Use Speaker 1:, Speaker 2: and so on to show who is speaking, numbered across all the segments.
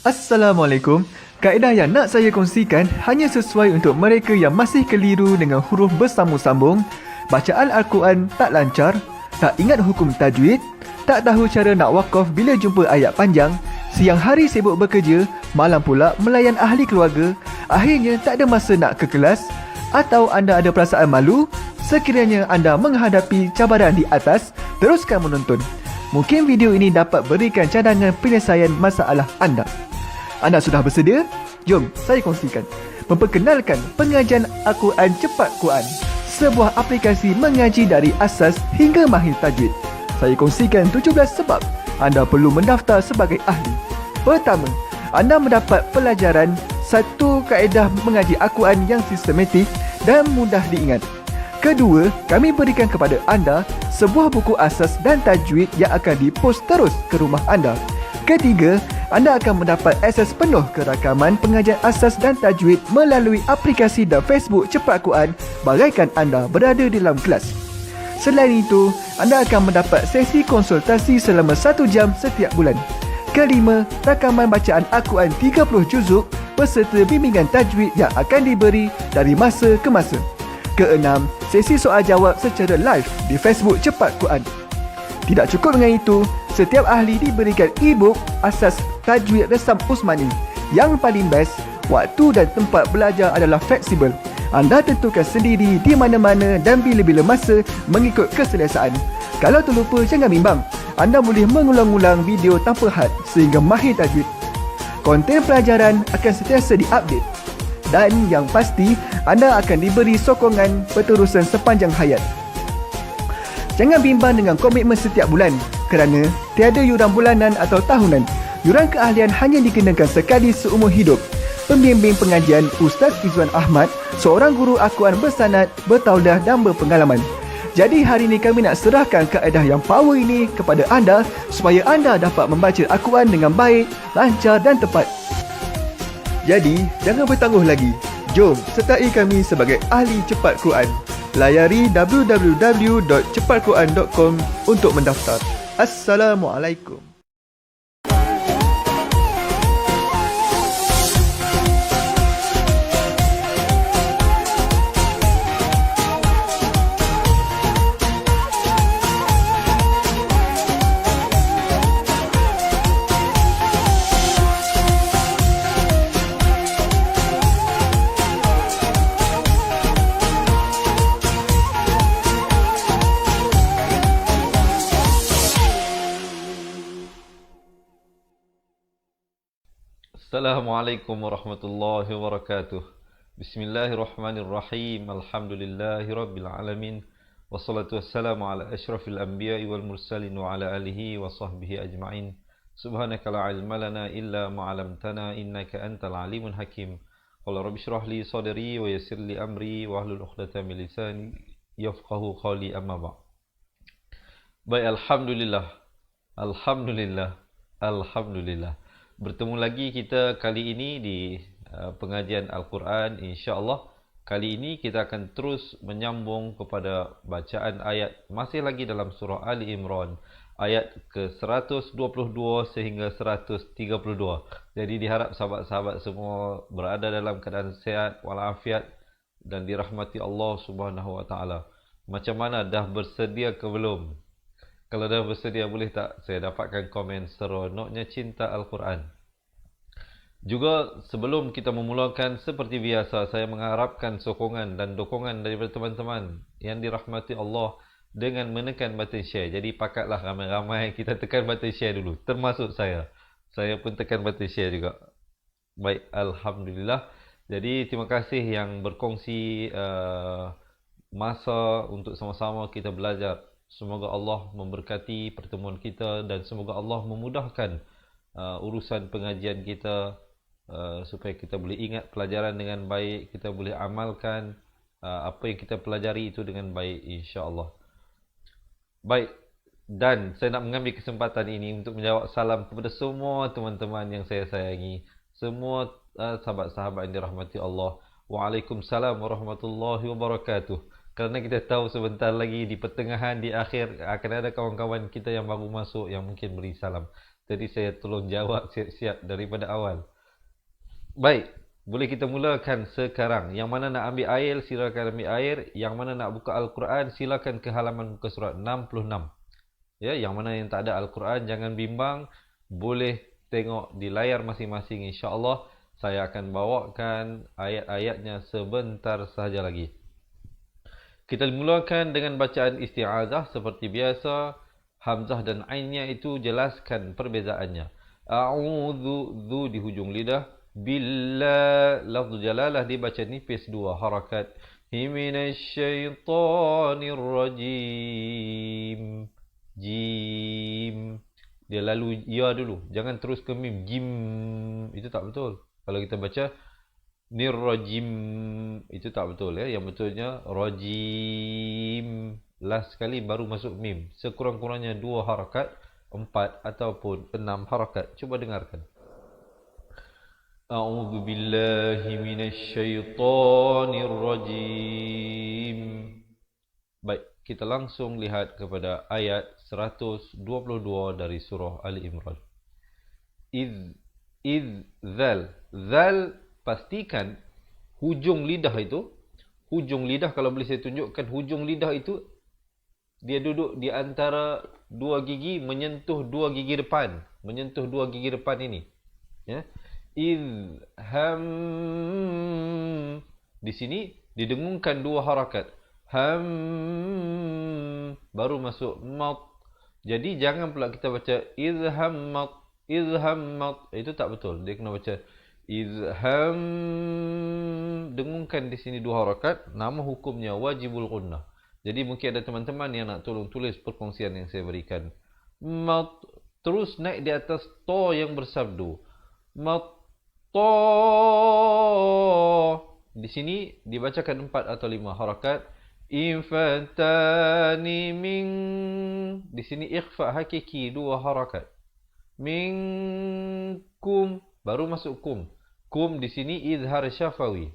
Speaker 1: Assalamualaikum. Kaedah yang nak saya kongsikan hanya sesuai untuk mereka yang masih keliru dengan huruf bersambung-sambung, bacaan Al-Quran tak lancar, tak ingat hukum tajwid, tak tahu cara nak wakaf bila jumpa ayat panjang, siang hari sibuk bekerja, malam pula melayan ahli keluarga, akhirnya tak ada masa nak ke kelas, atau anda ada perasaan malu. Sekiranya anda menghadapi cabaran di atas, teruskan menonton. Mungkin video ini dapat berikan cadangan penyelesaian masalah anda. Anda sudah bersedia? Jom saya kongsikan. Memperkenalkan pengajian Al-Quran Cepat Quran, sebuah aplikasi mengaji dari asas hingga mahir tajwid. Saya kongsikan 17 sebab anda perlu mendaftar sebagai ahli. Pertama, anda mendapat pelajaran satu kaedah mengaji Al-Quran yang sistematik dan mudah diingat. Kedua, kami berikan kepada anda sebuah buku asas dan tajwid yang akan dipost terus ke rumah anda. Ketiga, anda akan mendapat akses penuh ke rakaman pengajian asas dan tajwid melalui aplikasi dan Facebook Cepat Quran bagaikan anda berada di dalam kelas. Selain itu, anda akan mendapat sesi konsultasi selama 1 jam setiap bulan. Kelima, rakaman bacaan Al-Quran 30 juzuk beserta bimbingan tajwid yang akan diberi dari masa ke masa. Keenam, sesi soal jawab secara live di Facebook Cepat Quran. Tidak cukup dengan itu, setiap ahli diberikan e-book asas tajwid resam Usmani. Yang paling best, waktu dan tempat belajar adalah fleksibel. Anda tentukan sendiri di mana-mana dan bila-bila masa mengikut keselesaan. Kalau terlupa, jangan bimbang. Anda boleh mengulang-ulang video tanpa had sehingga mahir tajwid. Konten pelajaran akan sentiasa diupdate. Dan yang pasti, anda akan diberi sokongan berterusan sepanjang hayat. Jangan bimbang dengan komitmen setiap bulan kerana tiada yuran bulanan atau tahunan. Yuran keahlian hanya dikenakan sekali seumur hidup. Pembimbing pengajian Ustaz Izwan Ahmad, seorang guru Al-Quran bersanad, bertauliah dan berpengalaman. Jadi hari ini kami nak serahkan kaedah yang power ini kepada anda supaya anda dapat membaca Al-Quran dengan baik, lancar dan tepat. Jadi, jangan bertangguh lagi. Jom sertai kami sebagai ahli cepat Quran. Layari www.cepatquran.com untuk mendaftar. Assalamualaikum.
Speaker 2: Assalamualaikum warahmatullahi wabarakatuh. Bismillahirrahmanirrahim. Alhamdulillahi rabbil alamin. Wassalatu wassalamu ala asyrafil anbiya'i wal mursalin wa ala alihi wa sahbihi ajma'in. Subhanaka la ilma lana illa ma 'allamtana innaka antal alimul hakim. Qala rabbi shrah li sadri wa yassir li amri wa hlul 'uqdatam min lisani yafqahu qawli amma ba'. Baik, alhamdulillah. Alhamdulillah. Bertemu lagi kita kali ini di pengajian Al-Quran, insya-Allah. Kali ini kita akan terus menyambung kepada bacaan ayat masih lagi dalam surah Ali Imran, ayat ke-122 sehingga 132. Jadi diharap sahabat-sahabat semua berada dalam keadaan sehat walafiat dan dirahmati Allah Subhanahu wa taala. Macam mana, dah bersedia ke belum? Kalau dah bersedia, boleh tak saya dapatkan komen seronoknya cinta Al-Quran? Juga sebelum kita memulakan, seperti biasa, saya mengharapkan sokongan dan dukungan daripada teman-teman yang dirahmati Allah dengan menekan button share. Jadi pakatlah ramai-ramai kita tekan button share dulu, termasuk saya. Saya pun tekan button share juga. Baik, alhamdulillah. Jadi terima kasih yang berkongsi masa untuk sama-sama kita belajar. Semoga Allah memberkati pertemuan kita dan semoga Allah memudahkan urusan pengajian kita supaya kita boleh ingat pelajaran dengan baik, kita boleh amalkan apa yang kita pelajari itu dengan baik, insya-Allah. Baik, dan saya nak mengambil kesempatan ini untuk menjawab salam kepada semua teman-teman yang saya sayangi, semua sahabat-sahabat yang dirahmati Allah. Waalaikumsalam warahmatullahi wabarakatuh. Kerana kita tahu sebentar lagi di pertengahan, di akhir akan ada kawan-kawan kita yang baru masuk yang mungkin beri salam. Tadi saya tolong jawab siap-siap daripada awal. Baik, boleh kita mulakan sekarang. Yang mana nak ambil air, silakan ambil air. Yang mana nak buka Al-Quran, silakan ke halaman muka surat 66. Ya, yang mana yang tak ada Al-Quran, jangan bimbang. Boleh tengok di layar masing-masing, insya-Allah. Saya akan bawakan ayat-ayatnya sebentar sahaja lagi. Kita mulakan dengan bacaan isti'azah seperti biasa. Hamzah dan ainnya itu jelaskan perbezaannya. A'udzu, zu di hujung lidah. Billah, lafzu jalalah dibaca nipis 2 harakat. Minasyaitonir rajim. Jim. Dia lalu ya dulu. Jangan terus ke mim. Jim. Itu tak betul. Kalau kita baca nirrajim, itu tak betul ya. Yang betulnya rajim. Last sekali baru masuk mim. Sekurang-kurangnya 2 harakat, 4 ataupun 6 harakat. Cuba dengarkan. A'udzu billahi minasyaitonir rajim. Baik, kita langsung lihat kepada ayat 122 dari surah Ali Imran. Zal. Zal, pastikan hujung lidah itu, hujung lidah kalau boleh saya tunjukkan, hujung lidah itu dia duduk di antara 2 gigi menyentuh 2 gigi depan, menyentuh 2 gigi depan ini. Ya. Izham. Di sini didengungkan 2 harakat. Ham, baru masuk mat. Jadi jangan pula kita baca izhammat, izhammat. Itu tak betul. Dia kena baca izham. Dengungkan di sini 2 harakat. Nama hukumnya wajibul gunnah. Jadi mungkin ada teman-teman yang nak tolong tulis perkongsian yang saya berikan. Mat, terus naik di atas to yang bersabdu. Mat, to. Di sini dibacakan 4 atau 5 harakat. Infatani min. Di sini ikhfa hakiki 2 harakat. Minkum, baru masuk kum. Kum di sini izhar syafawi.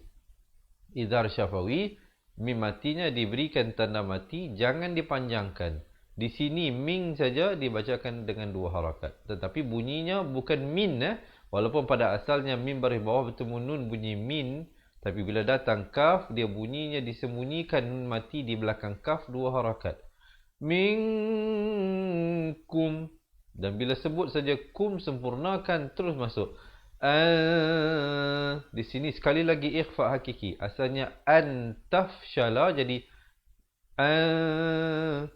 Speaker 2: Izhar syafawi, mim matinya diberikan tanda mati, jangan dipanjangkan. Di sini min saja dibacakan dengan 2 harakat. Tetapi bunyinya bukan min. Walaupun pada asalnya mim baris bawah bertemu nun bunyi min. Tapi bila datang kaf, dia bunyinya disembunyikan nun mati di belakang kaf 2 harakat. Minkum. Dan bila sebut saja kum, sempurnakan terus masuk. Di sini sekali lagi ikhfa hakiki. Asalnya an tafshala, jadi 2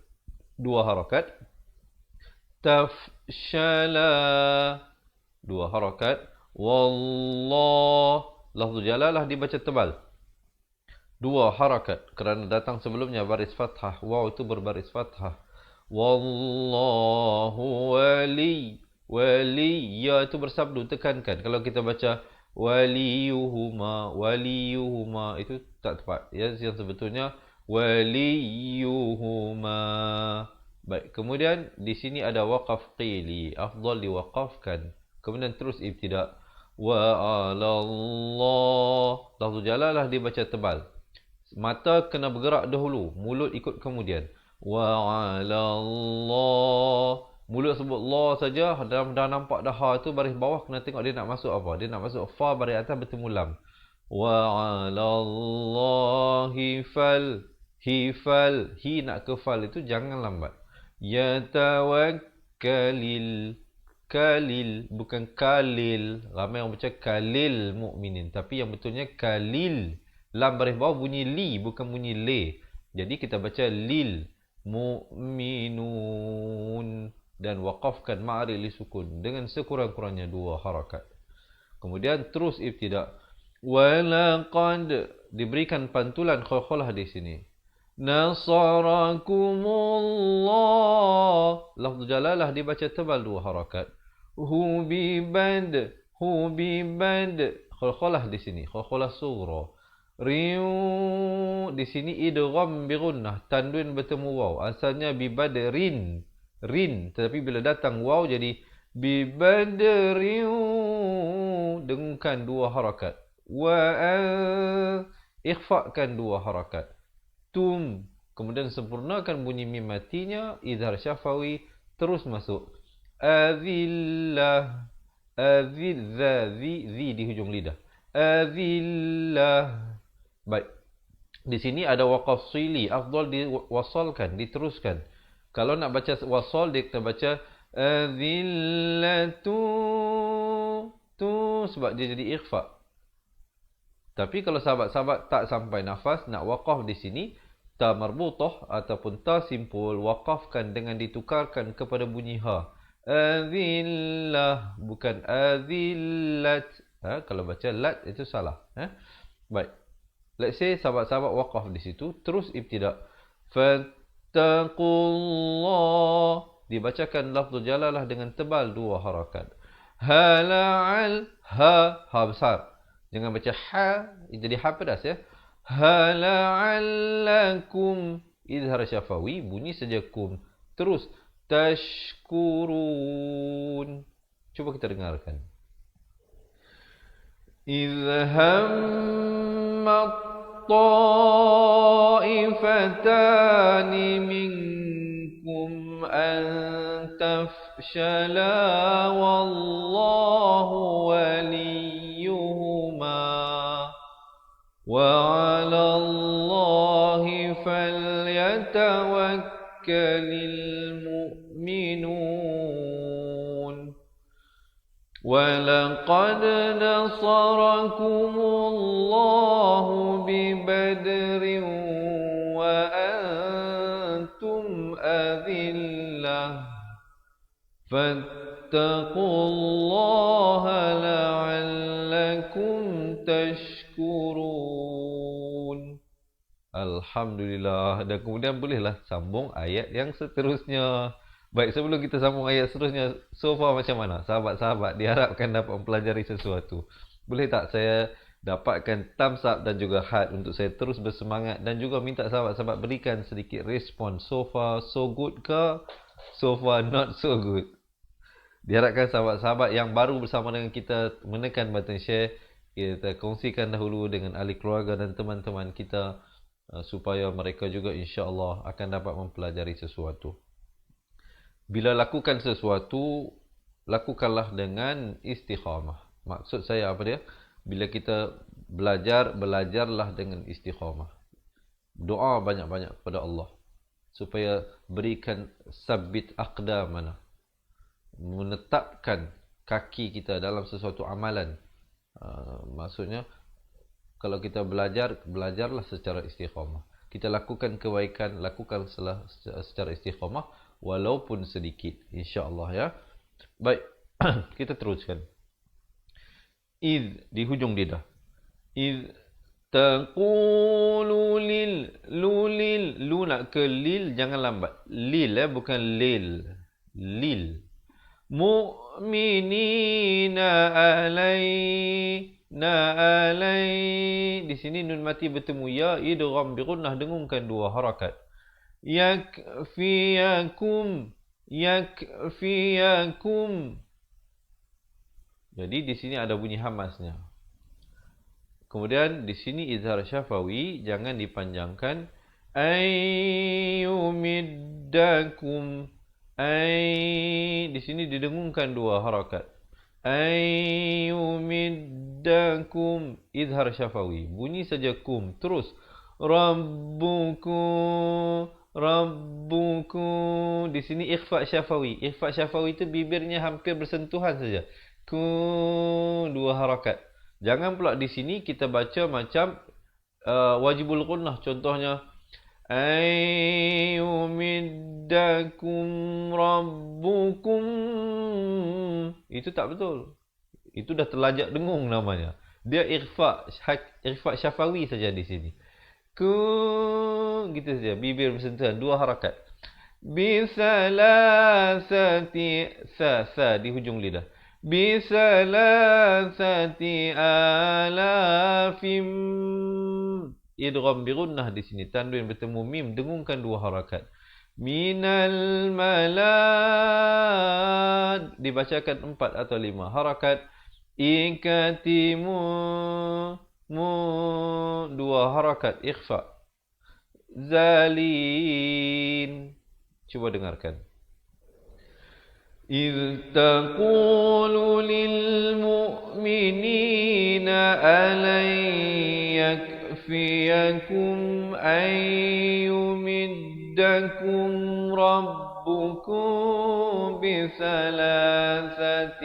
Speaker 2: harakat. Tafshala, 2 harakat. Wallah, lafzu jalalah dibaca tebal. 2 harakat kerana datang sebelumnya baris fathah. Waw itu berbaris fathah. Wallahu wali. Wali, ya itu bersabdu, tekankan. Kalau kita baca waliyuhuma, waliyuhuma, itu tak tepat. Ya, yang sebetulnya waliyuhuma. Baik, kemudian di sini ada waqaf qili. Afdal diwaqafkan. Kemudian terus ibtidak. Wa 'alallah. Lafzu jalalah dibaca tebal. Mata kena bergerak dahulu, mulut ikut kemudian. Wa 'alallah. Mulut sebut Allah saja, dah nampak dah ha tu baris bawah, kena tengok dia nak masuk apa. Dia nak masuk fa, baris atas bertemu lam. Wa 'alallahi fal. Hifal. Hi nak ke fal itu jangan lambat. Yatawakkalil. Kalil, bukan kalil. Ramai orang baca kalil mu'minin. Tapi yang betulnya kalil. Lam baris bawah bunyi li, bukan bunyi le. Jadi kita baca lil mu'minun. Dan waqafkan ma'ari li sukun dengan sekurang-kurangnya 2 harakat. Kemudian terus ibtidak. Walaqad, diberikan pantulan khalkhalah di sini. Nasarakumullah. Lafzu jalalah dibaca tebal 2 harakat. Hubibad, hubibad. Khalkhalah di sini, khalkhalah sughra. Riu, di sini idgham bi gunnah, tanwin bertemu waw. Asalnya bibadrin. Rin, tetapi bila datang waw jadi bibadriu, dengungkan 2 harakat. Wa ikhfakan 2 harakat. Tum, kemudian sempurnakan bunyi mim matinya, izhar syafawi, terus masuk. Azillah. Azil, zi di hujung lidah. Azillah. Baik. Di sini ada waqaf sili. Afdal diwasalkan, diteruskan. Kalau nak baca wasal, dia kita baca azillatu. Tu sebab dia jadi ikhfa. Tapi kalau sahabat-sahabat tak sampai nafas, nak waqaf di sini, ta marbutah ataupun ta simpul, waqafkan dengan ditukarkan kepada bunyi ha. Azillah, bukan azillat. Kalau baca lat itu salah. Baik. Let's say sahabat-sahabat waqaf di situ, terus ibtidak. Fattaqullah. Dibacakan lafzul jalalah dengan tebal 2 harakat. Hala'al, ha besar. Jangan baca ha, jadi ha pedas ya. Hala'allakum, izhar syafawi, bunyi saja kum. Terus tashkurun. Cuba kita dengarkan. Izhammat ta'ifatani minkum an tafshala wallahu waliyuhuma wa 'alallahi falyatawakkalul mu'minun. وَلَقَدْ نَصَرَكُمُ اللَّهُ بِبَدْرٍ وَأَنْتُمْ أَذِلَّةٌ فَاتَّقُوا اللَّهَ لَعَلَّكُمْ تَشْكُرُونَ. Alhamdulillah. Dan kemudian bolehlah sambung ayat yang seterusnya. Baik, sebelum kita sambung ayat seterusnya, so far macam mana? Sahabat-sahabat diharapkan dapat mempelajari sesuatu. Boleh tak saya dapatkan thumbs up dan juga heart untuk saya terus bersemangat, dan juga minta sahabat-sahabat berikan sedikit respon. So far so good ke? So far not so good. Diharapkan sahabat-sahabat yang baru bersama dengan kita menekan button share. Kita kongsikan dahulu dengan ahli keluarga dan teman-teman kita supaya mereka juga insya-Allah akan dapat mempelajari sesuatu. Bila lakukan sesuatu, lakukanlah dengan istiqamah. Maksud saya apa dia? Bila kita belajar, belajarlah dengan istiqamah. Doa banyak-banyak kepada Allah supaya berikan sabit aqdamana, menetapkan kaki kita dalam sesuatu amalan. Maksudnya, kalau kita belajar, belajarlah secara istiqamah. Kita lakukan kebaikan, lakukan secara istiqamah, walaupun sedikit, insya-Allah ya. Baik, kita teruskan. Iz di hujung lidah. Iz taqulu lil lu nak ke lil, jangan lambat. Lil bukan lil. Lil. Mu'minina alai. Di sini nun mati bertemu ya, idgham bi gunnah, dengungkan 2 harakat. Yakfiyakum. Jadi di sini ada bunyi hamasnya. Kemudian di sini izhar syafawi, jangan dipanjangkan. Ayyumiddakum. Di sini didengungkan 2 harakat. Ayyumiddakum, izhar syafawi, bunyi saja kum. Terus Rabbukum. Di sini ikhfa syafawi. Ikhfa syafawi itu bibirnya hampir bersentuhan saja. Ku, 2 harakat. Jangan pula di sini kita baca macam wajibul gunnah. Contohnya ayyumiddakum rabbukum. Itu tak betul. Itu dah terlajak dengung namanya. Dia ikhfa syafawi saja di sini. Ku, gitu saja, bibir bersentuhan, 2 harakat. Bisalasati, sa di hujung lidah. Bisalasati alafim. Idgham bi gunnah di sini, tanwin bertemu mim, dengungkan 2 harakat. Minal malad, dibacakan 4 atau 5 harakat. Ikatimu, 2 harakat ikhfa. Zalin. Cuba dengarkan. إذ تقول للمؤمنين ألن يكفيكم أن يمدكم ربكم بثلاثة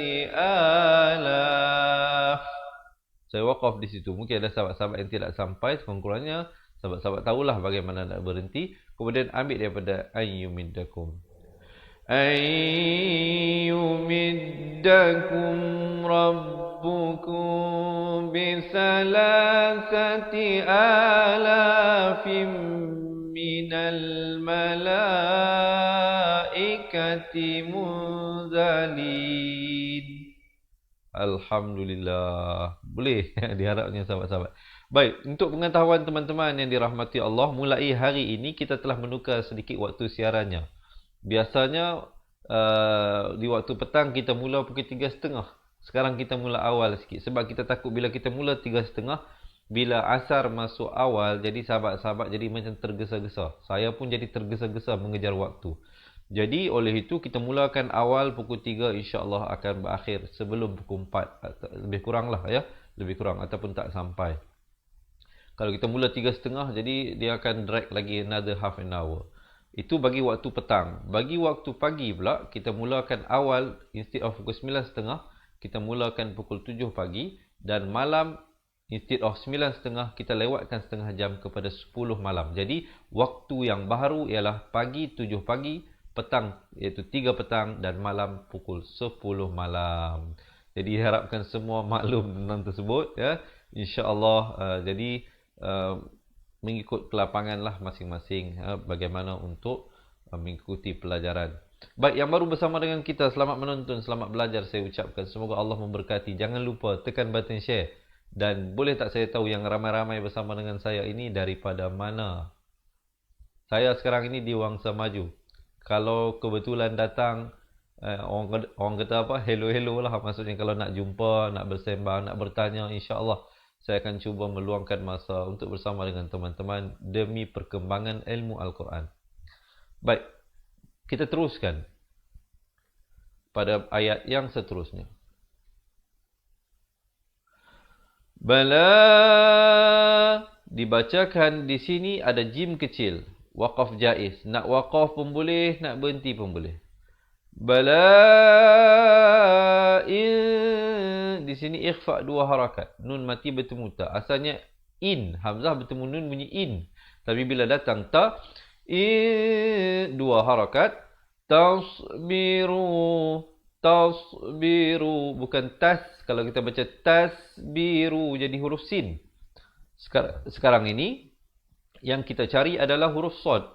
Speaker 2: آلاف. Saya wakaf di situ. Mungkin ada sahabat-sahabat yang tidak sampai, sekurang-kurangnya sahabat-sahabat tahulah bagaimana nak berhenti. Kemudian ambil daripada ayyumiddakum. Ayyumiddakum rabbukum bisalasati alafim minal malaikati munzalin. Alhamdulillah. Boleh diharapnya sahabat-sahabat. Baik, untuk pengetahuan teman-teman yang dirahmati Allah, mulai hari ini kita telah menukar sedikit waktu siarannya. Biasanya di waktu petang kita mula pukul 3.30. Sekarang kita mula awal sikit. Sebab kita takut bila kita mula 3.30, bila asar masuk awal, jadi sahabat-sahabat jadi macam tergesa-gesa. Saya pun jadi tergesa-gesa mengejar waktu. Jadi oleh itu kita mulakan awal pukul 3, insya-Allah akan berakhir sebelum pukul 4. Lebih kurang lah ya. Lebih kurang ataupun tak sampai. Kalau kita mula 3.30, jadi dia akan drag lagi another half an hour. Itu bagi waktu petang. Bagi waktu pagi pula, kita mulakan awal instead of pukul 9.30, kita mulakan pukul 7 pagi. Dan malam instead of 9.30, kita lewatkan setengah jam kepada 10 malam. Jadi waktu yang baru ialah pagi 7 pagi, petang iaitu 3 petang, dan malam pukul 10 malam. Jadi harapkan semua maklum tentang tersebut ya. Insya-Allah jadi mengikut kelapangan lah masing-masing bagaimana untuk mengikuti pelajaran. Baik, yang baru bersama dengan kita, selamat menonton, selamat belajar saya ucapkan. Semoga Allah memberkati. Jangan lupa tekan button share. Dan boleh tak saya tahu yang ramai-ramai bersama dengan saya ini daripada mana? Saya sekarang ini di Wangsa Maju. Kalau kebetulan datang, orang kata apa, hello lah. Maksudnya kalau nak jumpa, nak bersembang, nak bertanya, insya-Allah saya akan cuba meluangkan masa untuk bersama dengan teman-teman demi perkembangan ilmu Al-Quran. Baik, kita teruskan pada ayat yang seterusnya. Bala dibacakan di sini ada jim kecil. Waqaf jaiz. Nak waqaf pun boleh, nak berhenti pun boleh. Bala'in. Di sini ikhfa 2 harakat. Nun mati bertemu ta. Asalnya in. Hamzah bertemu nun bunyi in. Tapi bila datang ta, in 2 harakat. Tasbiru. Tasbiru. Bukan tas. Kalau kita baca tasbiru jadi huruf sin. Sekarang ini yang kita cari adalah huruf sad.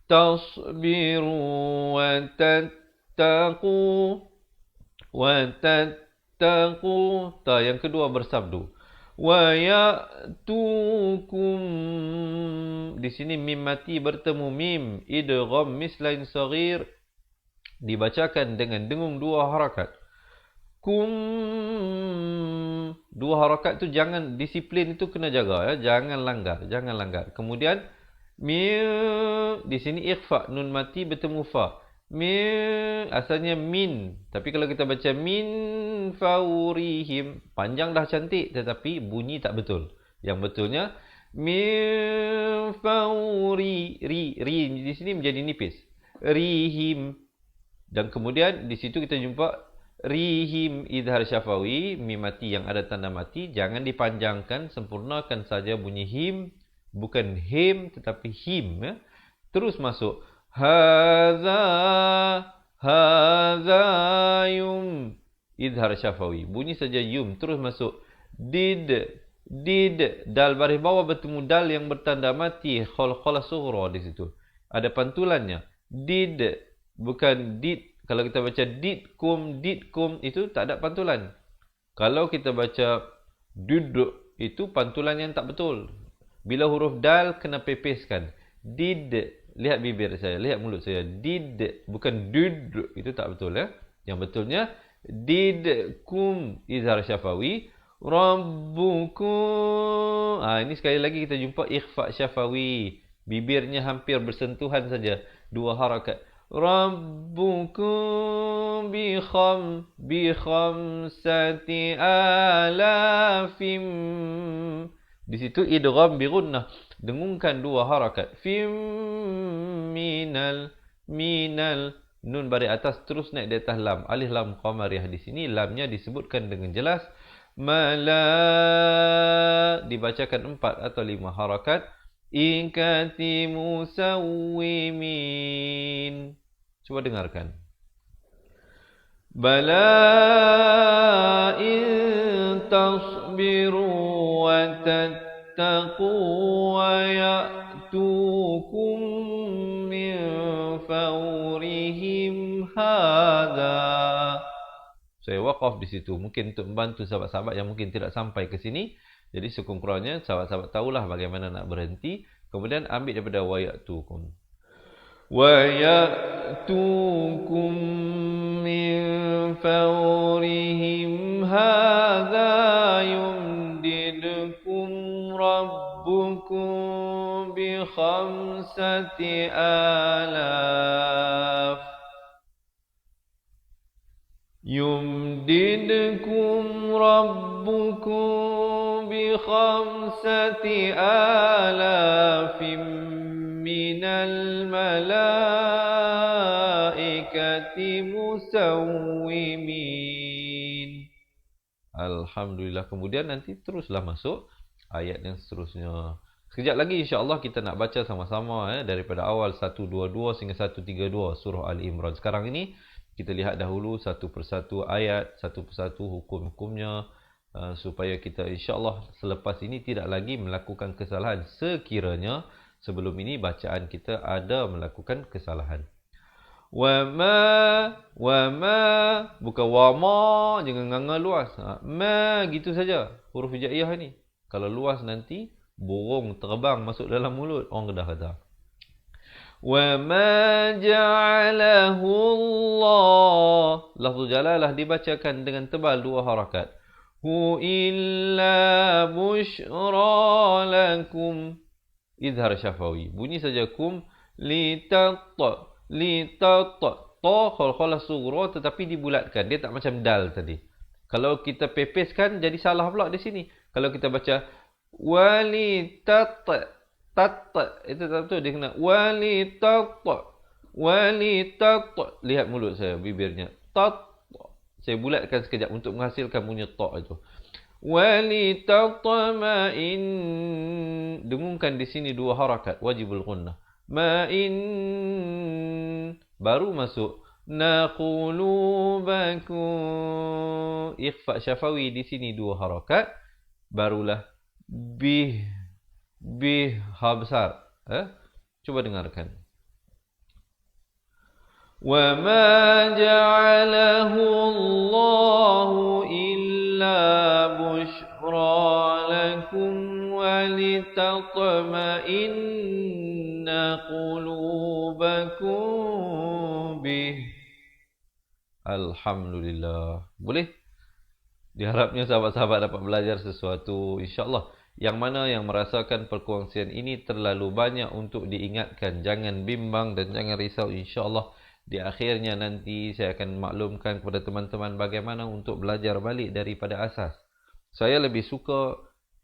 Speaker 2: Tasbiru wa tattaqu wa tattaqu. Ta yang kedua bersabdu. Wa ya'tukum. Di sini mim mati bertemu mim. Idgham mislain saghir. Dibacakan dengan dengung 2 harakat. Kum. 2 harakat tu jangan, disiplin itu kena jaga ya, jangan langgar, jangan langgar. Kemudian min, di sini ikhfa, nun mati bertemu fa. Min asalnya min, tapi kalau kita baca min faurihim, panjang dah cantik tetapi bunyi tak betul. Yang betulnya min fauri, ri di sini menjadi nipis. Rihim. Dan kemudian di situ kita jumpa rihim idhar syafawi, mim mati yang ada tanda mati, jangan dipanjangkan, sempurnakan saja bunyi him, bukan him tetapi him ya. Terus masuk hadza, hadza yum, idhar syafawi, bunyi saja yum. Terus masuk did, dal baris bawah bertemu dal yang bertanda mati, khala sughra di situ. Ada pantulannya. Did, bukan did. Kalau kita baca didkum itu tak ada pantulan. Kalau kita baca duduk itu pantulan yang tak betul. Bila huruf dal kena pepeskan. Did, lihat bibir saya, lihat mulut saya. Did, bukan dud, itu tak betul ya. Yang betulnya didkum izhar syafawi, rabbukum. Ini sekali lagi kita jumpa ikhfa syafawi. Bibirnya hampir bersentuhan saja, 2 harakat. rabbukum bikhamsati alafim. Di situ idgham bi gunnah, dengungkan dua harakat. Fim minal nun baris atas terus naik di atas lam, alif lam qamariyah. Di sini lamnya disebutkan dengan jelas. Dibacakan 4 atau 5 harakat. Ikati musawwimin. Cuba dengarkan. Bala in tasbiru wa tattaqu wa ya'tukum min fawrihim hadha. Saya waqaf di situ mungkin untuk membantu sahabat-sahabat yang mungkin tidak sampai ke sini. Jadi sekurang-kurangnya sahabat-sahabat tahulah bagaimana nak berhenti. Kemudian ambil daripada wa ya'tukum. Wa ya'tukum min fawrihim hadha yumdidkum rabbukum bi khamsati alaf. Yumdidkum rabbukum bi khamsati alafim minal malaikati musawwimin. Alhamdulillah. Kemudian nanti teruslah masuk ayat yang seterusnya. Sekejap lagi insya-Allah kita nak baca sama-sama daripada awal 122 sehingga 132 surah Ali Imran. Sekarang ini kita lihat dahulu satu persatu ayat, satu persatu hukum-hukumnya, supaya kita insya-Allah selepas ini tidak lagi melakukan kesalahan sekiranya sebelum ini bacaan kita ada melakukan kesalahan. Wa ma bukan wa ma, jangan nganga luas. Ma gitu saja huruf hijaiyah ni. Kalau luas nanti burung terbang masuk dalam mulut orang Kedah kata. Wa ma ja'alahu Allah. Lafzul jalalah dibacakan dengan tebal 2 harakat. Hu illa bushra lakum. Izhar syafawi. Bunyi saja kum litat. Ta khalkhalah sughra tetapi dibulatkan. Dia tak macam dal tadi. Kalau kita pepeskan jadi salah pula di sini. Kalau kita baca walitat itu tak betul, dia kena walitat. Lihat mulut saya, bibirnya tat. Saya bulatkan sekejap untuk menghasilkan bunyi ta itu. Walitatma'in. Dengungkan di sini 2 harakat, wajibul gunnah. Ma'in baru masuk naqulubakum. Ikhfa syafawi di sini 2 harakat, barulah bih ha besar. Cuba dengarkan. Wa ma ja'alahu Allahu illa bushra lakum wa litatma'inna qulubakum bih. Alhamdulillah. Boleh? Diharapnya sahabat-sahabat dapat belajar sesuatu insya-Allah. Yang mana yang merasakan perkongsian ini terlalu banyak untuk diingatkan. Jangan bimbang dan jangan risau, insya-Allah. Di akhirnya nanti saya akan maklumkan kepada teman-teman bagaimana untuk belajar balik daripada asas. Saya lebih suka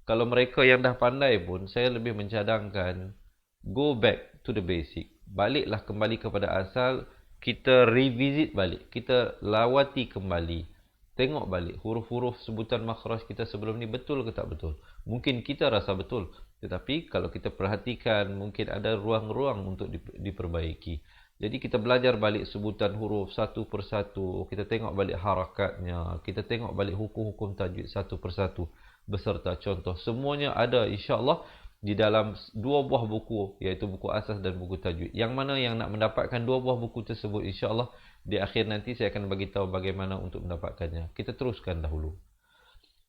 Speaker 2: kalau mereka yang dah pandai pun, saya lebih mencadangkan go back to the basic. Baliklah kembali kepada asal, kita revisit balik, kita lawati kembali. Tengok balik huruf-huruf sebutan makhraj kita sebelum ni betul ke tak betul. Mungkin kita rasa betul, tetapi kalau kita perhatikan mungkin ada ruang-ruang untuk diperbaiki. Jadi kita belajar balik sebutan huruf satu persatu, kita tengok balik harakatnya, kita tengok balik hukum-hukum tajwid satu persatu beserta contoh. Semuanya ada insya-Allah di dalam 2 buah buku, iaitu buku asas dan buku tajwid. Yang mana yang nak mendapatkan 2 buah buku tersebut insya-Allah di akhir nanti saya akan bagi tahu bagaimana untuk mendapatkannya. Kita teruskan dahulu.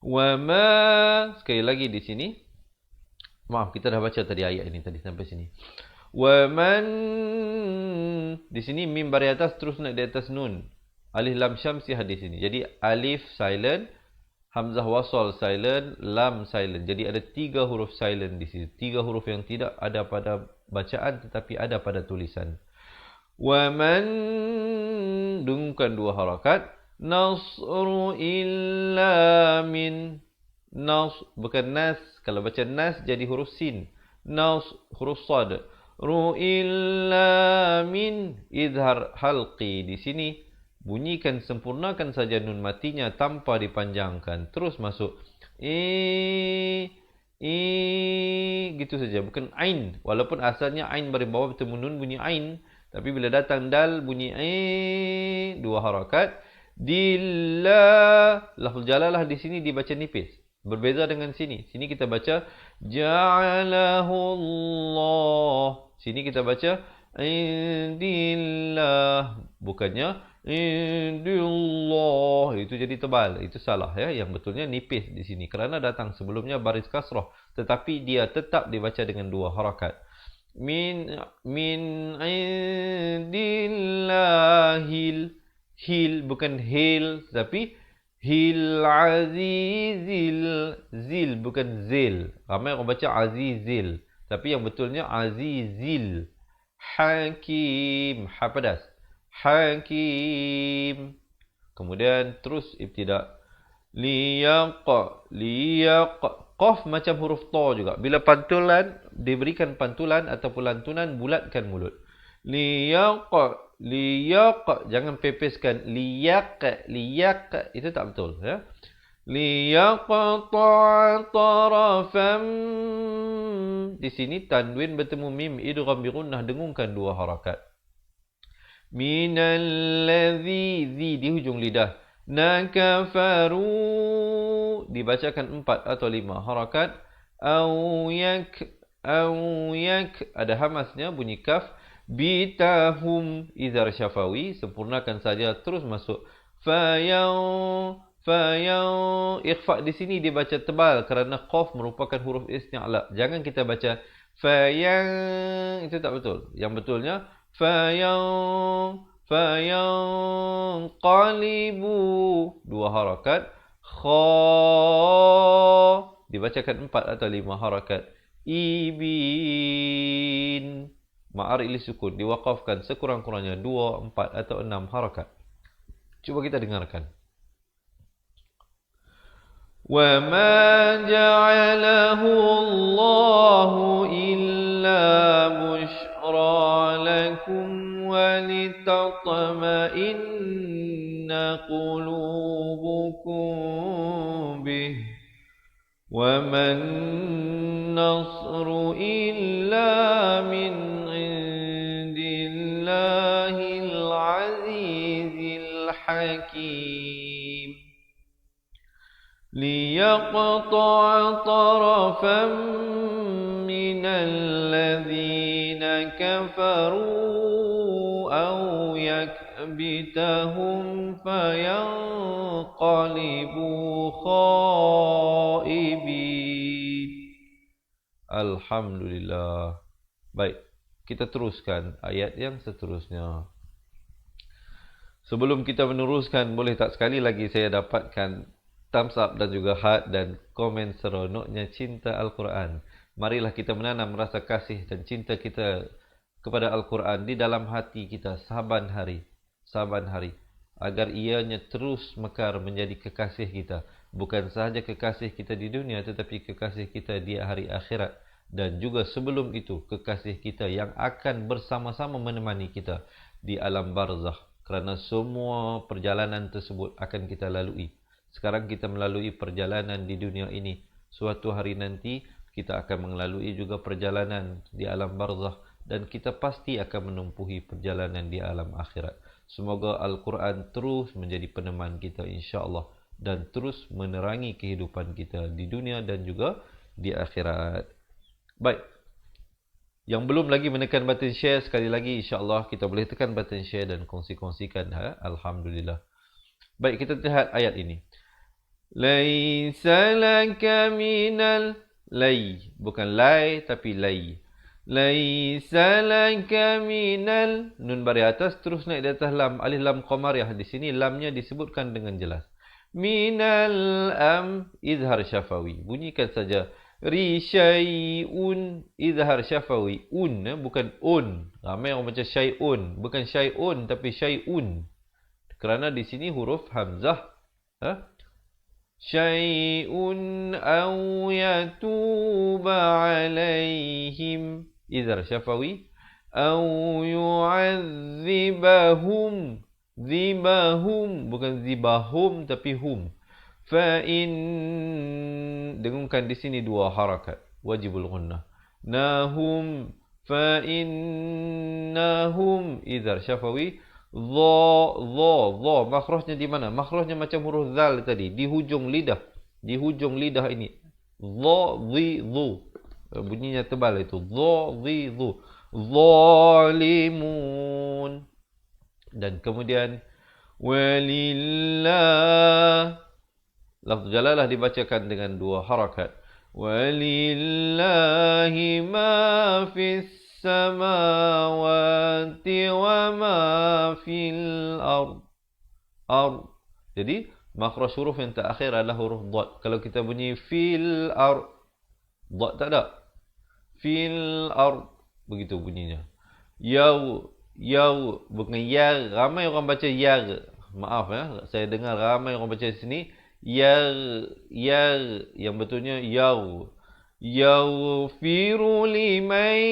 Speaker 2: Wa ma, sekali lagi di sini. Maaf, kita dah baca tadi ayat ini tadi sampai sini. Wa man, di sini mim baris atas terus naik di atas nun. Alif lam syamsiah di sini. Jadi alif silent, hamzah wasal silent, lam silent. Jadi ada 3 huruf silent di sini. 3 huruf yang tidak ada pada bacaan tetapi ada pada tulisan. Wa man, dengungkan 2 harakat. Nasru illa min. Nas, bukan nas. Kalau baca nas jadi huruf sin. Nas, huruf sad. Ru illa min. Idhar halqi. Di sini bunyikan, sempurnakan saja nun matinya tanpa dipanjangkan. Terus masuk. Gitu saja. Bukan ain. Walaupun asalnya ain baris bawah bertemu nun bunyi ain. Tapi bila datang dal bunyi 2 harakat. Dillah. Lafzul jalalah di sini dibaca nipis. Berbeza dengan sini. Sini kita baca ja'alahullah. Sini kita baca indillah. Bukannya indillah. Itu jadi tebal. Itu salah ya. Yang betulnya nipis di sini. Kerana datang sebelumnya baris kasrah. Tetapi dia tetap dibaca dengan 2 harakat. Min indillahil. Hil, bukan hil, tapi hil azizil. Zil, bukan zil. Ramai orang baca azizil. Tapi yang betulnya azizil. Hakim. Ha pedas. Hakim. Kemudian terus ibtidak. Liyaq. Qaf macam huruf ta juga. Bila pantulan, diberikan pantulan ataupun lantunan, bulatkan mulut. Liyaq. Jangan pepeskan. Liyaq. Itu tak betul ya. Liyaqta'a tarafam. Di sini tanwin bertemu mim idgham bi gunnah, dengungkan 2 harakat. Minalladzi, di hujung lidah. Nakafaru, dibacakan 4 atau 5 harakat. Au yak, ada hamasnya bunyi kaf. Bitahum, izhar syafawi, sempurnakan saja, terus masuk. Fayau, ikhfa di sini dibaca tebal kerana qaf merupakan huruf isti'la. Jangan kita baca fayang, itu tak betul. Yang betulnya fayang qalibu, 2 harakat. Kha, dibacakan 4 atau 5 harakat. Ibin, ma'ar ili sukun, diwaqafkan sekurang-kurangnya 2, 4 atau 6 harakat. Cuba kita dengarkan. Wa ma ja'alahu Allahu illa bushra lakum wa litatma'inna qulubukum bih. Wa man nasru illa min indillahil azizil hakim. Liyaqta'a tarafan minal ladzina kafaru aw yakbitahum fayanqalibu khaibin. Alhamdulillah. Baik, kita teruskan ayat yang seterusnya. Sebelum kita meneruskan, boleh tak sekali lagi saya dapatkan thumbs up dan juga heart dan komen seronoknya cinta Al-Quran. Marilah kita menanam rasa kasih dan cinta kita kepada Al-Quran di dalam hati kita saban hari. Agar ianya terus mekar menjadi kekasih kita. Bukan sahaja kekasih kita di dunia, tetapi kekasih kita di hari akhirat. Dan juga sebelum itu, kekasih kita yang akan bersama-sama menemani kita di alam barzakh. Kerana semua perjalanan tersebut akan kita lalui. Sekarang kita melalui perjalanan di dunia ini. Suatu hari nanti kita akan melalui juga perjalanan di alam barzakh. Dan kita pasti akan menumpuhi perjalanan di alam akhirat. Semoga Al-Quran terus menjadi peneman kita insya-Allah. Dan terus menerangi kehidupan kita di dunia dan juga di akhirat. Baik. Yang belum lagi menekan button share, sekali lagi insya-Allah kita boleh tekan button share dan kongsi-kongsikan. Alhamdulillah. Baik, kita lihat ayat ini. Laisa laka minal lay, bukan lay tapi lay. Laisa laka minal, nun baris atas terus naik di atas lam, alif lam qamariyah. Di sini lamnya disebutkan dengan jelas. Minal izhar syafawi, bunyikan saja Ri syai'un. Izhar syafawi. Bukan un. Ramai orang baca syai'un. Bukan syai'un tapi syai'un. Kerana di sini huruf hamzah. Syai'un aw yatuba alaihim. Izhar syafawi. Aw yu'adzibahum. Zibahum. Bukan zibahum tapi hum. Fa'in. Dengungkan di sini dua harakat. Wajibul gunnah. Nahum. Fa'innahum. Izhar syafawi. Dha. Makhrajnya di mana? Makhrajnya macam huruf zal tadi. Di hujung lidah. Di hujung lidah ini. Dha, dhi, dhu. Bunyinya tebal itu. Dha, dhi, dhu. Zalimun. Dan kemudian walillah. Lafz jalalah dibacakan dengan dua harakat. Walillahi ma fis samawati wa ma fil ard. Jadi makhraj huruf yang terakhir adalah huruf dad. Kalau kita bunyi fil ard, dad tak ada. Fil ard, begitu bunyinya. Yaw, bukan ya. Ramai orang baca ya. Maaf ya, saya dengar ramai orang baca di sini ya. Yang betulnya yaw. Yaghfiru limai.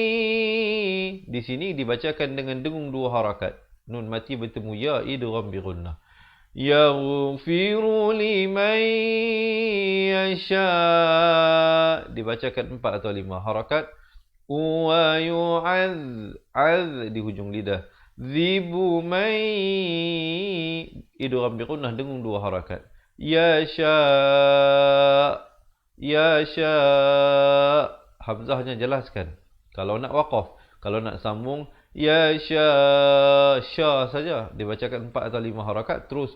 Speaker 2: Di sini dibacakan dengan dengung dua harakat. Nun mati bertemu ya, idgham bi gunnah. Yaghfiru liman yasha. Dibacakan 4 atau 5 harakat. Wa az di hujung lidah. Zibu mai. Idgham bi gunnah dengung 2 harakat. Yasha. Hamzahnya jelaskan. Kalau nak waqaf, kalau nak sambung yasha, sya saja dibacakan 4 atau 5 harakat terus.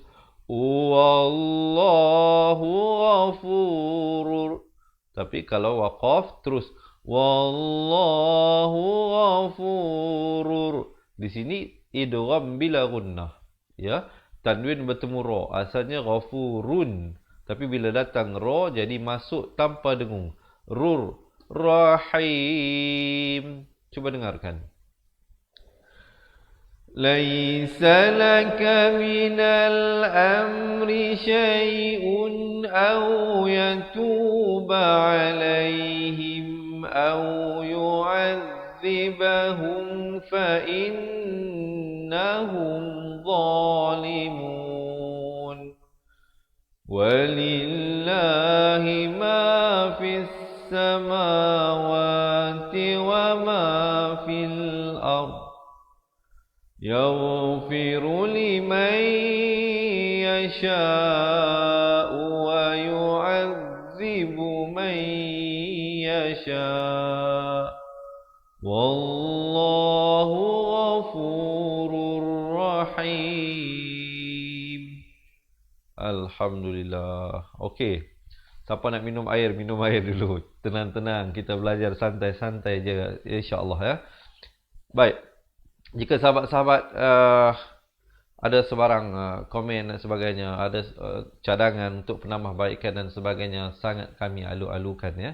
Speaker 2: Wallahu ghafurur. Tapi kalau waqaf terus wallahu ghafurur. Di sini idgham bila gunnah. Ya, tanwin bertemu ra. Asalnya ghafurun. Tapi bila datang ra jadi masuk tanpa dengung. Rur rahim. Cuba dengarkan. Laisa laka minal amri syai'un aw yatuba alaihim aw yu'adzibahum fa innahum zalimun. Walillahi ma fis samawati wa ma fil ard. Yaghfiru liman yasha'u wa yu'adzibu man yasha'. Wallahu ghafurur rahim. Alhamdulillah. Okey. Siapa nak minum air dulu. Tenang-tenang, kita belajar santai-santai je insya-Allah ya. Baik. Jika sahabat-sahabat ada sebarang komen dan sebagainya, ada cadangan untuk penambahbaikan dan sebagainya, sangat kami alu-alukan ya.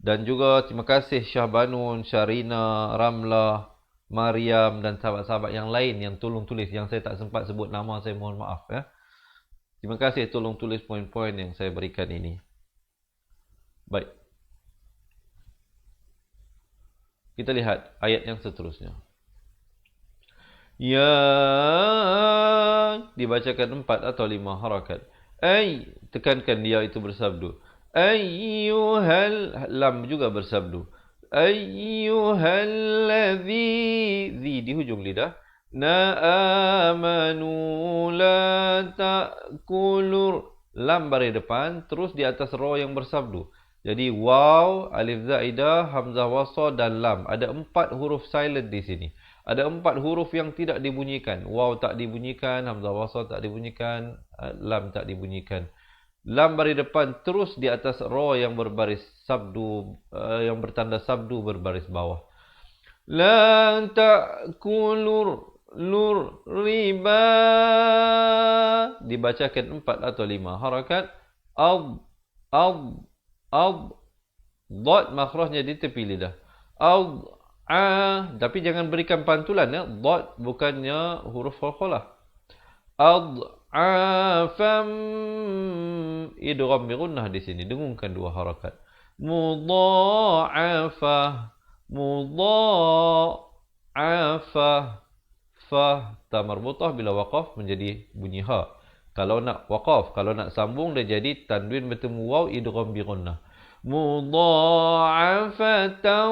Speaker 2: Dan juga terima kasih Syah Banun, Syarina, Ramlah, Mariam dan sahabat-sahabat yang lain yang tolong tulis, yang saya tak sempat sebut nama, saya mohon maaf ya. Terima kasih tolong tulis poin-poin yang saya berikan ini. Baik. Kita lihat ayat yang seterusnya. Ya, dibacakan 4 atau 5 harakat. Ay, tekankan dia itu bersabdu. Ayyuhal, lam juga bersabdu. Ayyuhalladzi, zi di hujung lidah. Na amanu la ta'kulur. Lam baris depan, terus di atas ra yang bersabdu. Jadi waw, alif zaidah, hamzah wasal dan lam. Ada 4 huruf silent di sini. Ada 4 huruf yang tidak dibunyikan. Waw tak dibunyikan, hamzah wasal tak dibunyikan, lam tak dibunyikan. Lam baris depan terus di atas ra yang berbaris sabdu, yang bertanda sabdu berbaris bawah. La ta'kulur lur riba. Dibacakan 4 atau 5 harakat. Ad. Dot makhrajnya di tepi lidah. Tapi jangan berikan pantulan ya. Dot bukannya huruf qalqalah. Ad'afam, idgham bi gunnah di sini, dengungkan dua harakat. Mudha'afah, mudha'afah, fa ta marbutah bila waqaf menjadi bunyi ha. Kalau nak waqaf, kalau nak sambung dia jadi tanwin bertemu waw, idgham bi gunnah. Mudha'afatan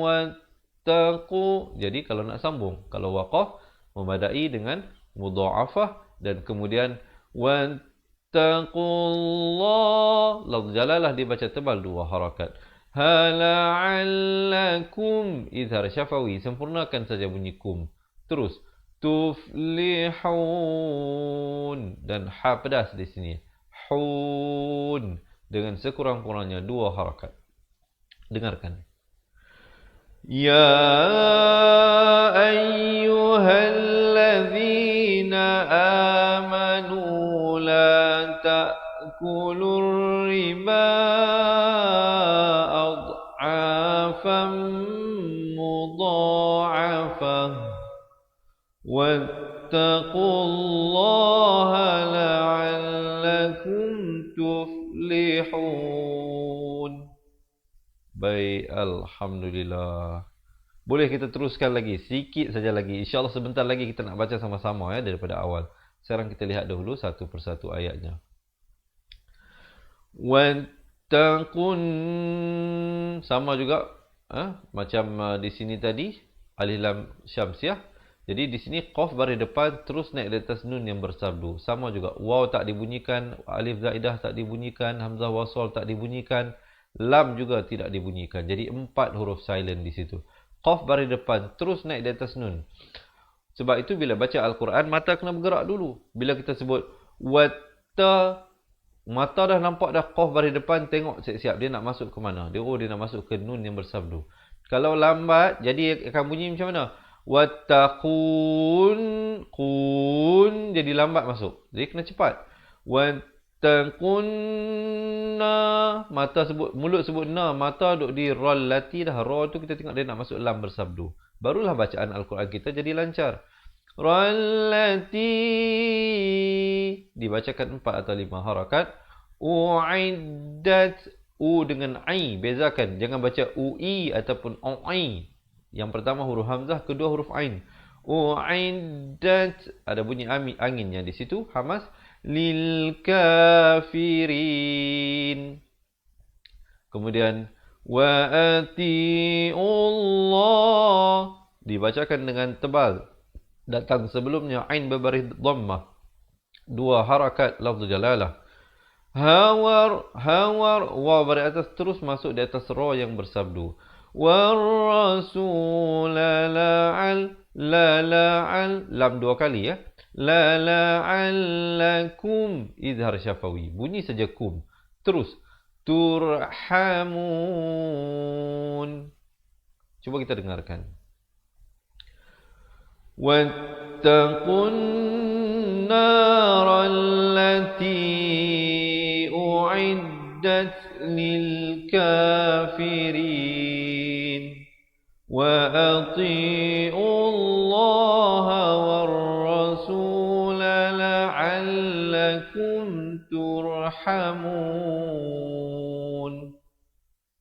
Speaker 2: wattaqu. Jadi kalau nak sambung, kalau waqaf memadai dengan mudha'afah dan kemudian wattaqullah. Lafz jalalah dibaca tebal dua harakat. Hala'allakum, izhar syafawi, sempurnakan saja bunyi kum. Terus tuflihun dan ha pedas di sini. Hun dengan sekurang-kurangnya dua harakat. Dengarkan. Ya ayyuhalladzina amanu la ta'kulur riba ad'afan mudha'afah wattaqullaha la'allakum tuflihun. Baik, alhamdulillah. Boleh kita teruskan lagi, sikit saja lagi. InsyaAllah sebentar lagi kita nak baca sama-sama ya daripada awal. Sekarang kita lihat dahulu satu persatu ayatnya. Wattaqun, sama juga macam di sini tadi alif lam syamsiah. Jadi di sini qaf baris depan terus naik di atas nun yang bersabdu. Sama juga waw tak dibunyikan, alif zaidah tak dibunyikan, hamzah wasal tak dibunyikan, lam juga tidak dibunyikan. Jadi 4 huruf silent di situ. Qaf baris depan terus naik di atas nun. Sebab itu bila baca Al-Quran mata kena bergerak dulu. Bila kita sebut watta, mata dah nampak dah qaf baris depan, tengok siap-siap dia nak masuk ke mana. Dia nak masuk ke nun yang bersabdu. Kalau lambat jadi akan bunyi macam mana? Wattaqun, kun, jadi lambat masuk. Jadi kena cepat. Wattaqunna, mata sebut, mulut sebut na, mata duduk di rallati dah. Ra tu kita tengok dia nak masuk lam bersabdu. Barulah bacaan Al-Quran kita jadi lancar. Rallati, dibacakan 4 atau 5 harakat. U'iddat, u dengan ai, bezakan. Jangan baca ui ataupun oi. Yang pertama huruf hamzah, kedua huruf ain. U'iddat, ada bunyi anginnya di situ, hamas. Lil kafirin. Kemudian wa ati'ullah, dibacakan dengan tebal. Datang sebelumnya ain berbaris dhammah. 2 harakat lafz jalalah. Hawar, waw baris atas terus masuk di atas ra yang bersabdu. War-rasul la'al, lam 2 kali ya. La'allakum, izhar syafawi, bunyi saja kum. Terus turhamun. Cuba kita dengarkan. Wattaqun narallati u'iddat lil kafirin wa ati'ullaha war-rasul la'allakum turhamun.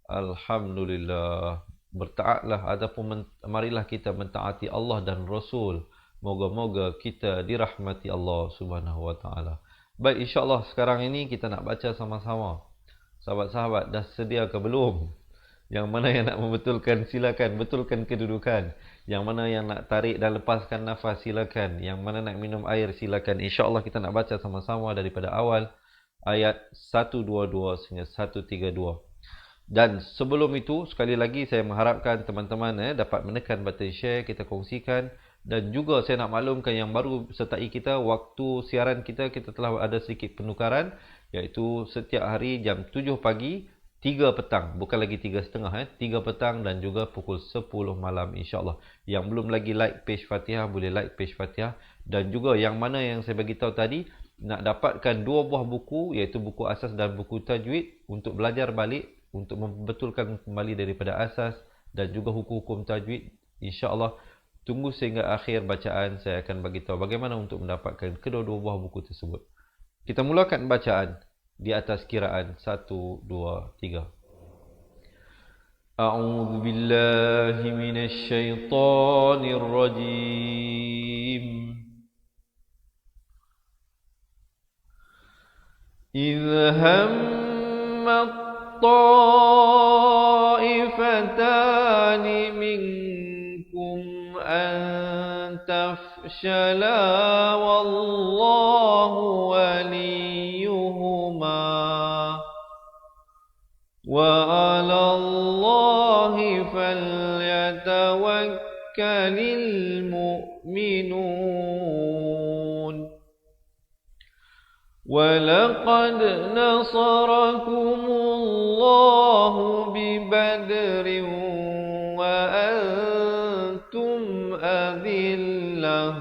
Speaker 2: Alhamdulillah. Bertaatlah ataupun marilah kita mentaati Allah dan Rasul. Moga-moga kita dirahmati Allah Subhanahu wa taala. Baik, insya-Allah sekarang ini kita nak baca sama-sama. Sahabat-sahabat dah sedia ke belum? Yang mana yang nak membetulkan silakan betulkan kedudukan. Yang mana yang nak tarik dan lepaskan nafas silakan. Yang mana nak minum air silakan. Insya-Allah kita nak baca sama-sama daripada awal ayat 122 sehingga 132. Dan sebelum itu, sekali lagi saya mengharapkan teman-teman dapat menekan button share, kita kongsikan. Dan juga saya nak maklumkan yang baru sertai kita, waktu siaran kita telah ada sedikit penukaran. Iaitu setiap hari jam 7 pagi, 3 petang. Bukan lagi 3.30, 3 petang dan juga pukul 10 malam insyaAllah. Yang belum lagi like page Fatihah, boleh like page Fatihah. Dan juga yang mana yang saya bagi tahu tadi, nak dapatkan 2 buah buku, iaitu buku asas dan buku tajwid untuk belajar balik untuk membetulkan kembali daripada asas dan juga hukum-hukum tajwid, insya-Allah tunggu sehingga akhir bacaan saya akan bagi tahu bagaimana untuk mendapatkan kedua-dua buah buku tersebut. Kita mulakan bacaan di atas kiraan 1 2 3. A'udzu billahi minasy syaithanir rajim. إذ هم الطائفتان منكم أن تفشلا والله وليهما وعلى الله فليتوكل المؤمنون ولقد نصركم الله ببدر وأنتم أذلة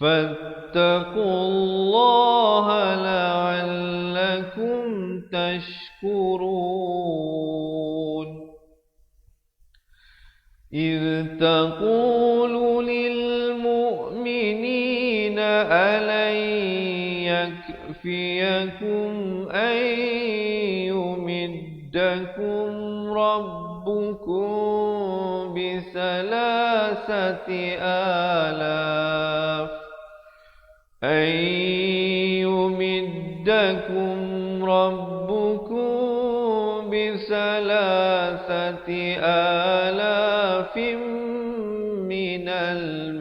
Speaker 2: فاتقوا الله لعلكم تشكرون إذ تقول للمؤمنين ألن يكفيكم أن يمدكم ربكم بثلاثة آلاف من الملائكة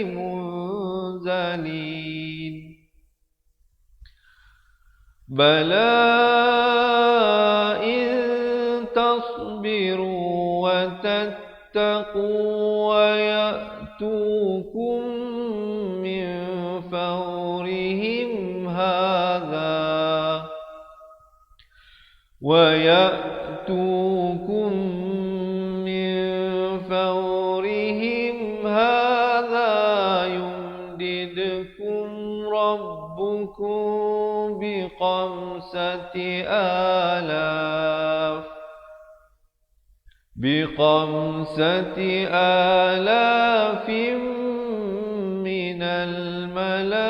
Speaker 2: منزلين بلى إن تصبروا وتتقوا ويأتوكم من فورهم هذا يمددكم ربكم بخمسة آلاف من الملائكة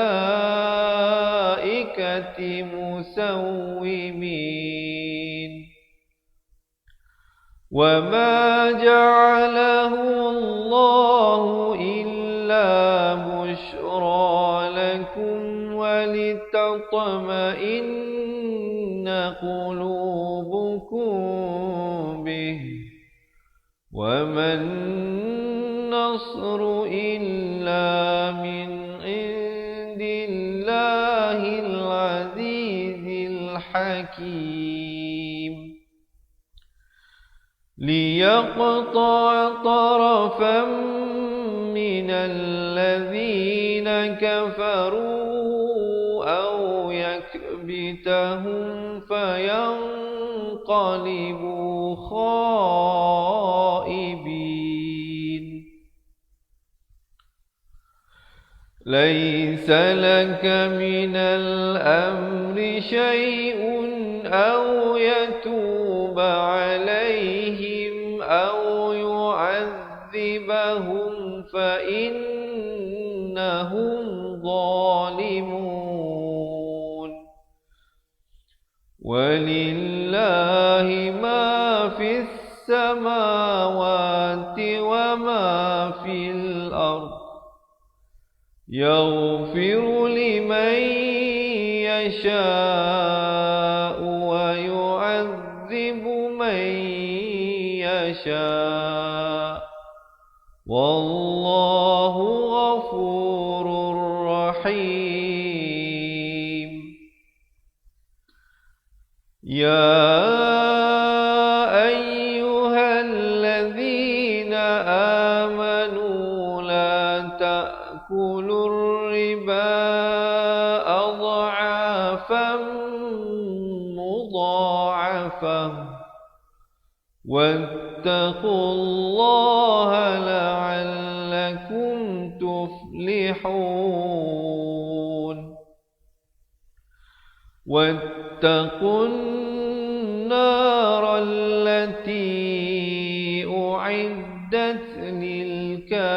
Speaker 2: مسومين وما جعله الله إلا بشرى لكم ولتطمئن قلوبكم به وما النصر إلا من عند الله العزيز الحكيم ليقطع طرفا من الذين كفروا أو يكبتهم فينقلبوا خائبين ليس لك من الأمر شيء أو يتوب عليهم أو يعذبهم فإنهم ظالمون ولله ما في السماوات وما في الأرض يغفر لمن يشاء ويعذب من يشاء والله غفور رحيم يا أيها الذين آمنوا لا تأكلوا الربا أضعافا مضاعفة واتقوا الله لعلكم تفلحون واتقوا النار التي أعدت للكافرين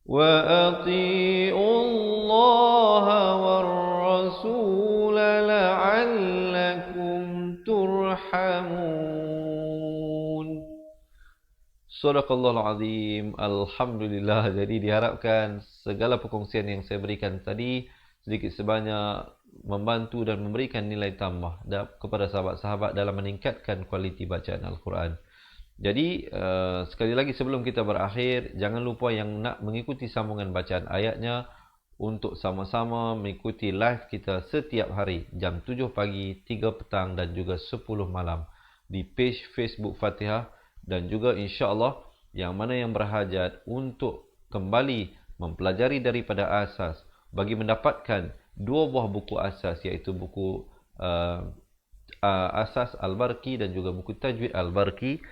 Speaker 2: وأطيعوا الله والرسول لعلكم ترحمون. Sadaqallahul Azim. Alhamdulillah. Jadi diharapkan segala perkongsian yang saya berikan tadi sedikit sebanyak membantu dan memberikan nilai tambah kepada sahabat-sahabat dalam meningkatkan kualiti bacaan Al-Quran. Jadi sekali lagi sebelum kita berakhir, jangan lupa yang nak mengikuti sambungan bacaan ayatnya untuk sama-sama mengikuti live kita setiap hari jam 7 pagi, 3 petang dan juga 10 malam di page Facebook Fatihah. Dan juga insya-Allah yang mana yang berhajat untuk kembali mempelajari daripada asas bagi mendapatkan 2 buah buku asas, iaitu buku Asas Al-Barqi dan juga buku Tajwid Al-Barqi,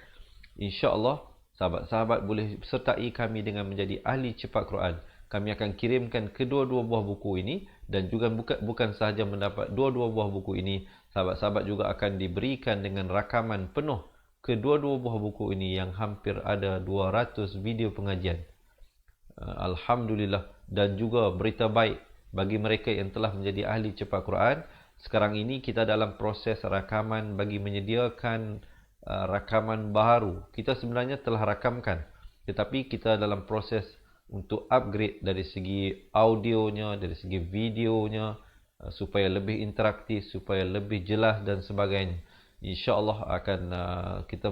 Speaker 2: insya-Allah sahabat-sahabat boleh sertai kami dengan menjadi ahli cepat Quran. Kami akan kirimkan kedua-dua buah buku ini, dan juga bukan sahaja mendapat dua-dua buah buku ini, sahabat-sahabat juga akan diberikan dengan rakaman penuh kedua-dua buah buku ini yang hampir ada 200 video pengajian. Alhamdulillah. Dan juga berita baik bagi mereka yang telah menjadi ahli cepat Quran. Sekarang ini kita dalam proses rakaman bagi menyediakan rakaman baharu. Kita sebenarnya telah rakamkan, tetapi kita dalam proses untuk upgrade dari segi audionya, dari segi videonya, supaya lebih interaktif, supaya lebih jelas dan sebagainya. InsyaAllah akan kita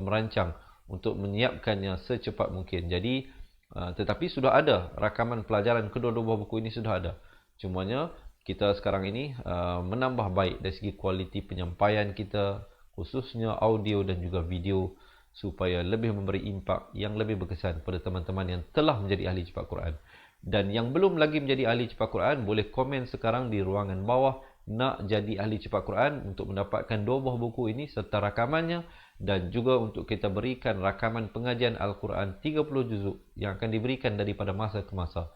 Speaker 2: merancang untuk menyiapkannya secepat mungkin. Jadi tetapi sudah ada rakaman pelajaran kedua-dua buah buku ini, sudah ada. Cumanya kita sekarang ini menambah baik dari segi kualiti penyampaian kita, khususnya audio dan juga video, supaya lebih memberi impak yang lebih berkesan pada teman-teman yang telah menjadi ahli cepat Quran. Dan yang belum lagi menjadi ahli cepat Quran, boleh komen sekarang di ruangan bawah nak jadi ahli cepat Quran untuk mendapatkan 2 buah buku ini serta rakamannya, dan juga untuk kita berikan rakaman pengajian Al-Quran 30 juzuk yang akan diberikan daripada masa ke masa.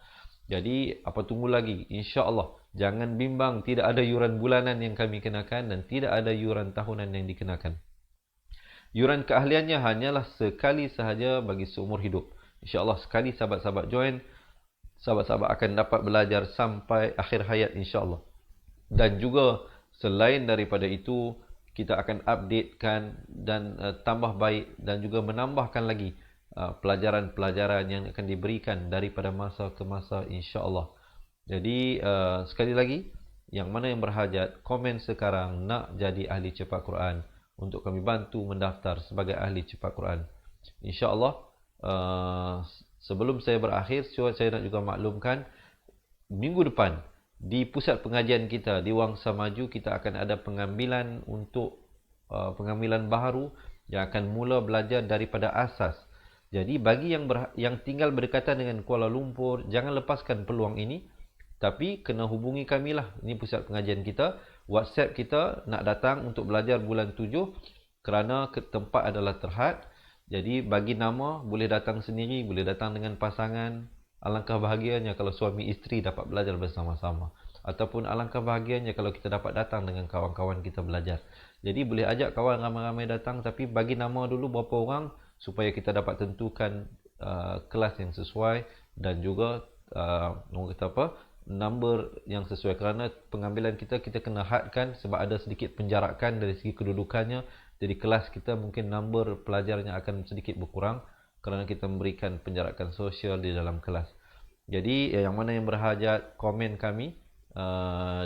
Speaker 2: Jadi apa tunggu lagi? InsyaAllah jangan bimbang, tidak ada yuran bulanan yang kami kenakan dan tidak ada yuran tahunan yang dikenakan. Yuran keahliannya hanyalah sekali sahaja bagi seumur hidup. InsyaAllah sekali sahabat-sahabat join, sahabat-sahabat akan dapat belajar sampai akhir hayat insyaAllah. Dan juga selain daripada itu, kita akan updatekan dan tambah baik dan juga menambahkan lagi pelajaran-pelajaran yang akan diberikan daripada masa ke masa insya-Allah. Jadi sekali lagi, yang mana yang berhajat, komen sekarang nak jadi ahli cepat Quran untuk kami bantu mendaftar sebagai ahli cepat Quran. Insya-Allah sebelum saya berakhir, saya nak juga maklumkan minggu depan di pusat pengajian kita di Wangsa Maju, kita akan ada pengambilan untuk pengambilan baharu yang akan mula belajar daripada asas. Jadi bagi yang tinggal berdekatan dengan Kuala Lumpur, jangan lepaskan peluang ini. Tapi kena hubungi kami lah. Ini pusat pengajian kita, WhatsApp kita nak datang untuk belajar bulan 7 kerana tempat adalah terhad. Jadi bagi nama boleh datang sendiri, boleh datang dengan pasangan. Alangkah bahagianya kalau suami isteri dapat belajar bersama-sama. Ataupun alangkah bahagianya kalau kita dapat datang dengan kawan-kawan kita belajar. Jadi boleh ajak kawan ramai-ramai datang, tapi bagi nama dulu berapa orang supaya kita dapat tentukan kelas yang sesuai dan juga orang kata apa, number yang sesuai. Kerana pengambilan kita kena hadkan sebab ada sedikit penjarakan dari segi kedudukannya. Jadi kelas kita mungkin number pelajarnya akan sedikit berkurang kerana kita memberikan penjarakan sosial di dalam kelas. Jadi yang mana yang berhajat, komen kami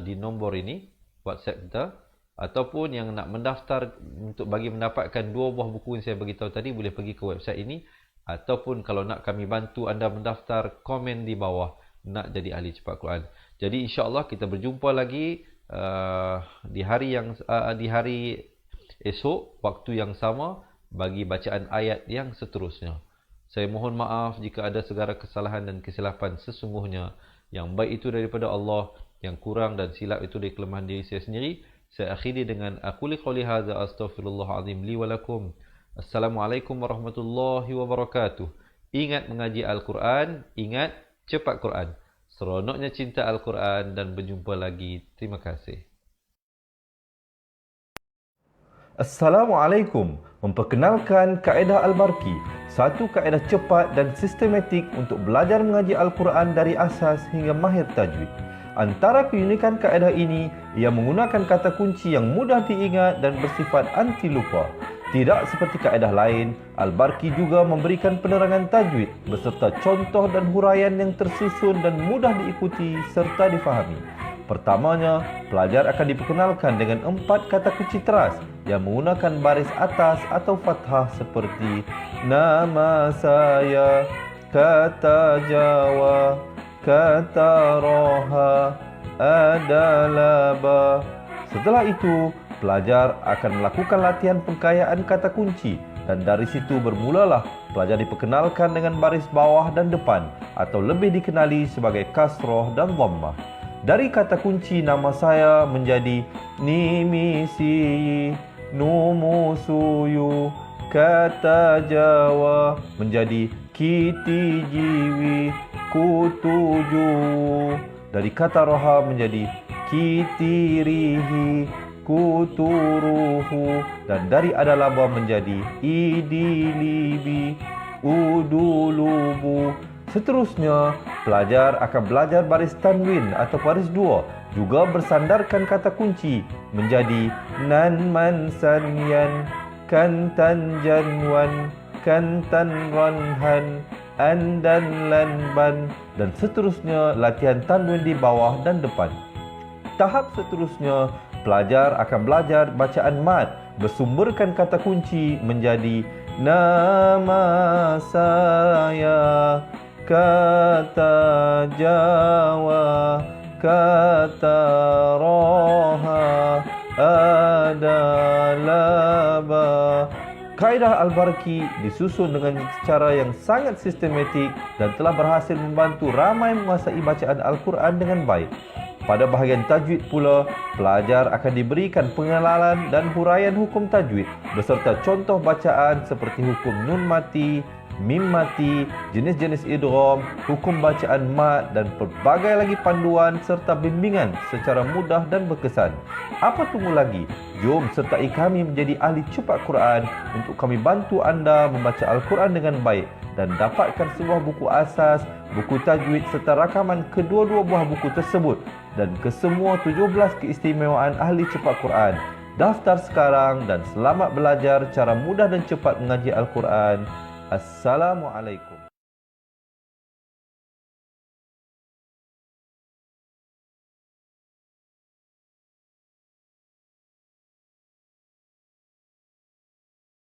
Speaker 2: di nombor ini, WhatsApp kita, ataupun yang nak mendaftar untuk bagi mendapatkan 2 buah buku yang saya beritahu tadi, boleh pergi ke website ini. Ataupun kalau nak kami bantu anda mendaftar, komen di bawah nak jadi ahli cepat Quran. Jadi insya-Allah kita berjumpa lagi di hari esok waktu yang sama bagi bacaan ayat yang seterusnya. Saya mohon maaf jika ada segala kesalahan dan kesilapan. Sesungguhnya yang baik itu daripada Allah, yang kurang dan silap itu dari kelemahan diri saya sendiri. Saya akhiri dengan aquli qouli hadza astaghfirullahalazim li wa lakum. Assalamualaikum warahmatullahi wabarakatuh. Ingat mengaji Al-Quran, ingat cepat Quran. Seronoknya cinta Al-Quran dan berjumpa lagi. Terima kasih.
Speaker 3: Assalamualaikum. Memperkenalkan kaedah Al-Barki, satu kaedah cepat dan sistematik untuk belajar mengaji Al-Quran dari asas hingga mahir tajwid. Antara keunikan kaedah ini, ia menggunakan kata kunci yang mudah diingat dan bersifat anti lupa. Tidak seperti kaedah lain, Al-Barki juga memberikan penerangan tajwid beserta contoh dan huraian yang tersusun dan mudah diikuti serta difahami. Pertamanya, pelajar akan diperkenalkan dengan 4 kata kunci teras yang menggunakan baris atas atau fathah seperti nama saya, kata Jawa, kata Roha, adalah ba. Setelah itu, pelajar akan melakukan latihan pengkayaan kata kunci dan dari situ bermulalah pelajar diperkenalkan dengan baris bawah dan depan atau lebih dikenali sebagai kasroh dan dhammah. Dari kata kunci nama saya menjadi nimisi, numusuyu, kata Jawa menjadi kiti jiwi, kutuju. Dari kata roha menjadi kitirihi, kuturuhu. Dan dari adalaba menjadi idilibi, udulubu. Seterusnya, pelajar akan belajar baris tanwin atau baris dua, juga bersandarkan kata kunci menjadi nan man sanyan, kantan janwan, kantan ranhan, andan lanban, dan seterusnya latihan tanwin di bawah dan depan. Tahap seterusnya, pelajar akan belajar bacaan mad, bersumberkan kata kunci menjadi nama saya, kata Jawa, kata Roha, adalah ba. Kaedah Al-Barki disusun dengan cara yang sangat sistematik dan telah berhasil membantu ramai menguasai bacaan Al-Quran dengan baik. Pada bahagian tajwid pula, pelajar akan diberikan pengenalan dan huraian hukum tajwid beserta contoh bacaan seperti hukum nun mati, mim mati, jenis-jenis idgham, hukum bacaan mad dan pelbagai lagi panduan serta bimbingan secara mudah dan berkesan. Apa tunggu lagi? Jom sertai kami menjadi ahli cepat Quran untuk kami bantu anda membaca Al-Quran dengan baik dan dapatkan sebuah buku asas, buku tajwid serta rakaman kedua-dua buah buku tersebut dan kesemua 17 keistimewaan ahli cepat Quran. Daftar sekarang dan selamat belajar cara mudah dan cepat mengaji Al-Quran. Assalamualaikum.